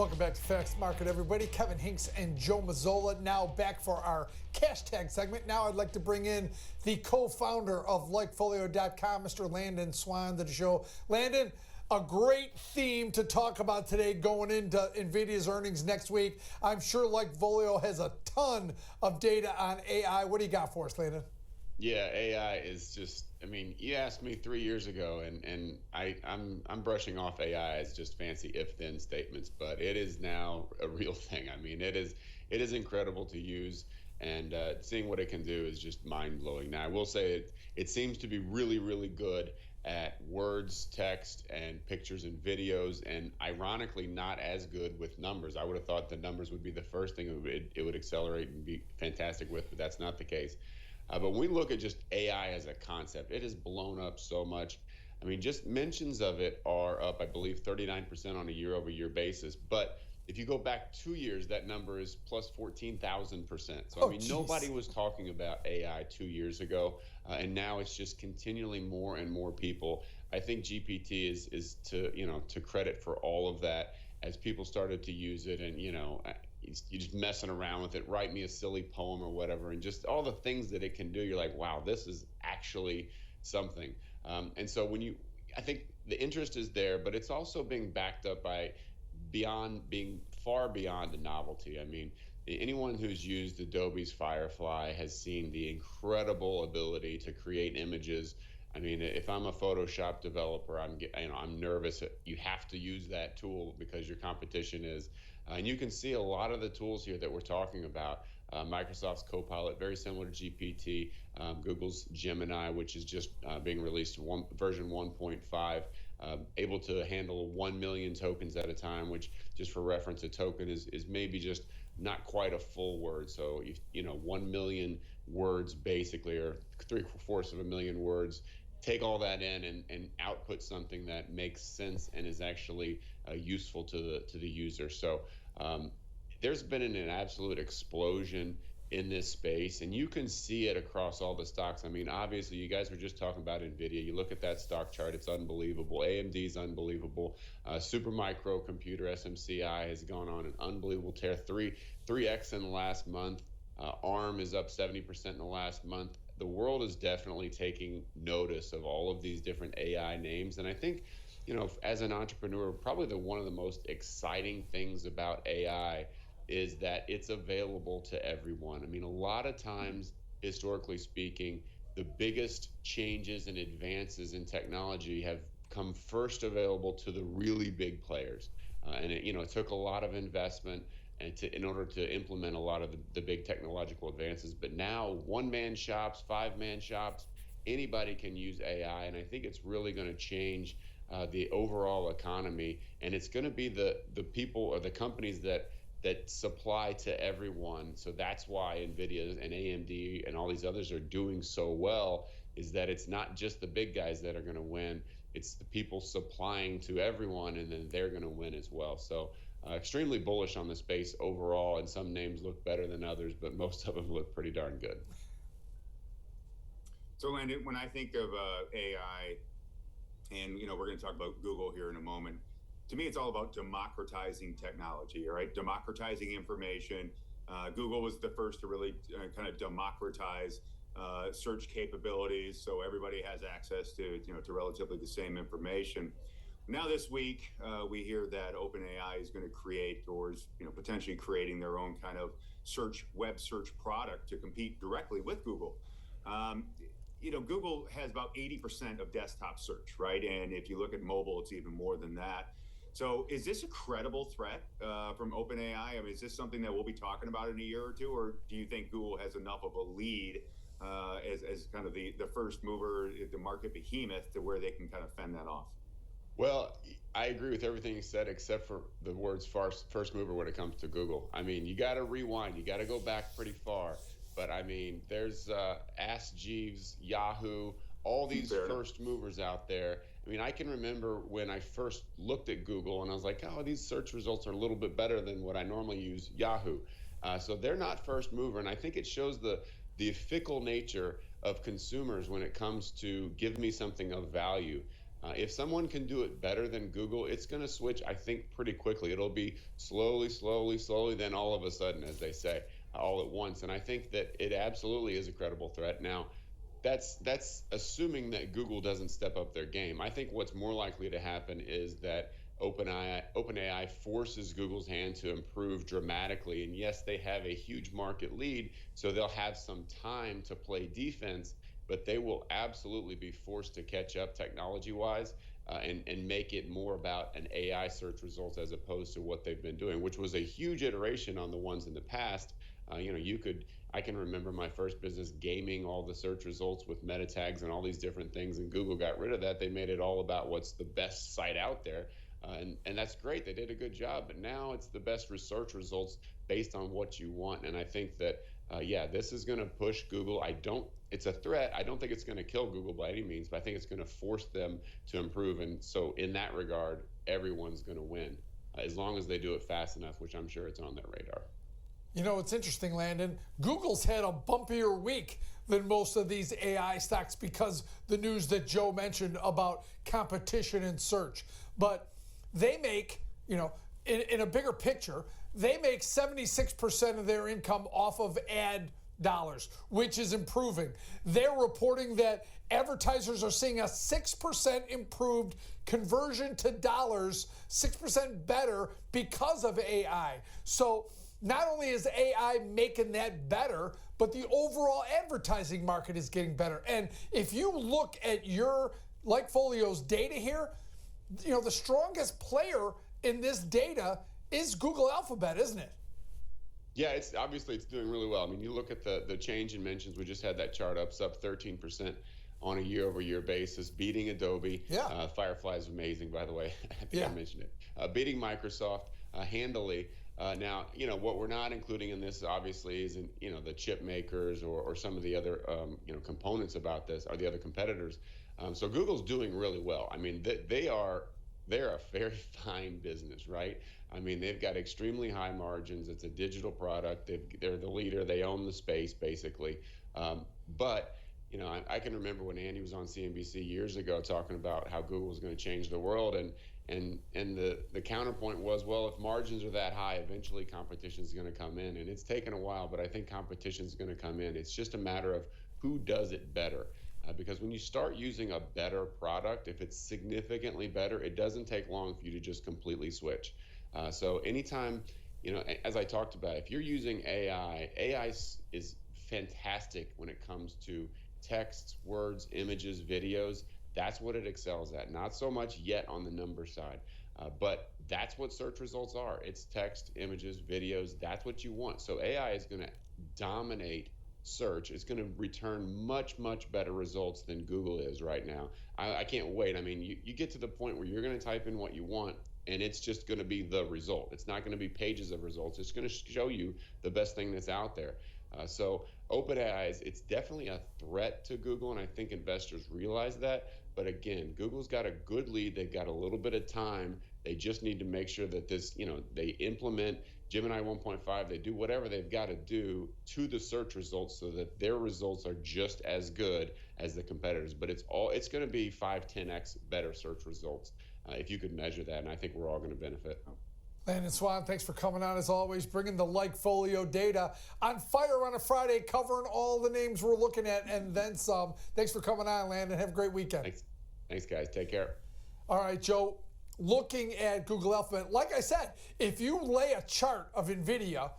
Welcome back to Facts Market, everybody. Kevin Hinks and Joe Mazzola now back for our cash tag segment. Now I'd like to bring in the co-founder of LikeFolio.com, Mr. Landon Swan, to the show. Landon, a great theme to talk about today going into NVIDIA's earnings next week. I'm sure LikeFolio has a ton of data on AI. What do you got for us, Landon? Yeah, AI is just, I mean, you asked me 3 years ago, and I'm brushing off AI as just fancy if-then statements, but it is now a real thing. I mean, it is incredible to use, and seeing what it can do is just mind-blowing. Now, I will say it seems to be really, really good at words, text, and pictures and videos, and ironically not as good with numbers. I would have thought the numbers would be the first thing it would accelerate and be fantastic with, but that's not the case. But when we look at just AI as a concept, it has blown up so much. I mean, just mentions of it are up, I believe, 39% on a year-over-year basis. But if you go back 2 years, that number is plus 14,000%. So, I mean, nobody was talking about AI 2 years ago, and now it's just continually more and more people. I think GPT is to credit for all of that as people started to use it, and you're just messing around with it, write me a silly poem or whatever, and just all the things that it can do, you're like, wow, this is actually something. And so I think the interest is there, but it's also being backed up by being far beyond the novelty. I mean, anyone who's used Adobe's Firefly has seen the incredible ability to create images. I mean, if I'm a Photoshop developer, I'm nervous. You have to use that tool because your competition is. And you can see a lot of the tools here that we're talking about. Microsoft's Copilot, very similar to GPT. Google's Gemini, which is just being released version 1.5, able to handle 1 million tokens at a time, which, just for reference, a token is maybe just not quite a full word. So, 1 million words basically, or 3/4 of a million words. Take all that in and output something that makes sense and is actually useful to the user. So there's been an absolute explosion in this space, and you can see it across all the stocks. I mean, obviously, you guys were just talking about NVIDIA. You look at that stock chart, it's unbelievable. AMD is unbelievable. Supermicro Computer, SMCI, has gone on an unbelievable tear, 3x in the last month. ARM is up 70% in the last month. The world is definitely taking notice of all of these different AI names. And I think, as an entrepreneur, probably one of the most exciting things about AI is that it's available to everyone. I mean, a lot of times, historically speaking, the biggest changes and advances in technology have come first available to the really big players. And it took a lot of investment in order to implement a lot of the big technological advances. But now one-man shops, five-man shops, anybody can use AI. And I think it's really going to change the overall economy. And it's going to be the people or the companies that supply to everyone. So that's why NVIDIA and AMD and all these others are doing so well, is that it's not just the big guys that are going to win. It's the people supplying to everyone, and then they're going to win as well. So extremely bullish on the space overall, and some names look better than others, but most of them look pretty darn good. So, Landon, when I think of AI, and we're going to talk about Google here in a moment, to me, it's all about democratizing technology, right? Democratizing information. Google was the first to really kind of democratize search capabilities, so everybody has access to relatively the same information. Now this week, we hear that OpenAI is going to create, or is potentially creating, their own kind of web search product to compete directly with Google. Google has about 80% of desktop search, right? And if you look at mobile, it's even more than that. So is this a credible threat from OpenAI? I mean, is this something that we'll be talking about in a year or two, or do you think Google has enough of a lead as kind of the first mover, the market behemoth, to where they can kind of fend that off? Well, I agree with everything you said, except for the words first mover when it comes to Google. I mean, you got to rewind. You got to go back pretty far. But I mean, there's Ask Jeeves, Yahoo, all these first movers out there. I mean, I can remember when I first looked at Google and I was like, oh, these search results are a little bit better than what I normally use, Yahoo. So they're not first mover. And I think it shows the fickle nature of consumers when it comes to give me something of value. If someone can do it better than Google, it's going to switch, I think, pretty quickly. It'll be slowly, slowly, slowly, then all of a sudden, as they say, all at once. And I think that it absolutely is a credible threat. Now, that's assuming that Google doesn't step up their game. I think what's more likely to happen is that OpenAI forces Google's hand to improve dramatically. And yes, they have a huge market lead, so they'll have some time to play defense, but they will absolutely be forced to catch up technology-wise and make it more about an AI search results as opposed to what they've been doing, which was a huge iteration on the ones in the past. I can remember my first business gaming all the search results with meta tags and all these different things, and Google got rid of that. They made it all about what's the best site out there. And that's great. They did a good job, but now it's the best research results based on what you want. And I think that, this is going to push Google. It's a threat. I don't think it's going to kill Google by any means, but I think it's going to force them to improve. And so in that regard, everyone's going to win as long as they do it fast enough, which I'm sure it's on their radar. You know, it's interesting, Landon. Google's had a bumpier week than most of these AI stocks because the news that Joe mentioned about competition in search. But they make, in a bigger picture, they make 76% of their income off of ad dollars, which is improving. They're reporting that advertisers are seeing a 6% improved conversion to dollars, 6% better because of AI. So not only is AI making that better, but the overall advertising market is getting better. And if you look at your LikeFolio's data here, the strongest player in this data is Google Alphabet, isn't it? Yeah, it's doing really well. I mean, you look at the change in mentions. We just had that chart up 13% on a year-over-year basis, beating Adobe. Yeah. Firefly is amazing, by the way. I think I mentioned it. Beating Microsoft handily. Now, what we're not including in this obviously isn't, the chip makers or some of the other, components about this or the other competitors. So Google's doing really well. I mean, they're a very fine business, right? I mean, they've got extremely high margins. It's a digital product. They're the leader. They own the space, basically. But I can remember when Andy was on CNBC years ago talking about how Google was going to change the world, and the counterpoint was, well, if margins are that high, eventually competition is going to come in. And it's taken a while, but I think competition is going to come in. It's just a matter of who does it better. Because when you start using a better product, if it's significantly better, it doesn't take long for you to just completely switch. So anytime, as I talked about, if you're using AI is fantastic when it comes to text, words, images, videos. That's what it excels at. Not so much yet on the number side, but that's what search results are. It's text, images, videos. That's what you want. So AI is going to dominate search. It's going to return much, much better results than Google is right now. I can't wait. I mean, you get to the point where you're going to type in what you want, and it's just going to be the result. It's not going to be pages of results. It's going to show you the best thing that's out there. So OpenAI, it's definitely a threat to Google, and I think investors realize that. But again, Google's got a good lead. They've got a little bit of time. They just need to make sure that this, they implement Gemini 1.5. They do whatever they've got to do to the search results so that their results are just as good as the competitors. But it's going to be 5-10x better search results if you could measure that. And I think we're all going to benefit. Landon Swan, thanks for coming on as always, bringing the LikeFolio data on fire on a Friday, covering all the names we're looking at and then some. Thanks for coming on, Landon. Have a great weekend. Thanks, guys. Take care. All right, Joe. Looking at Google Alphabet, like I said, if you lay a chart of NVIDIA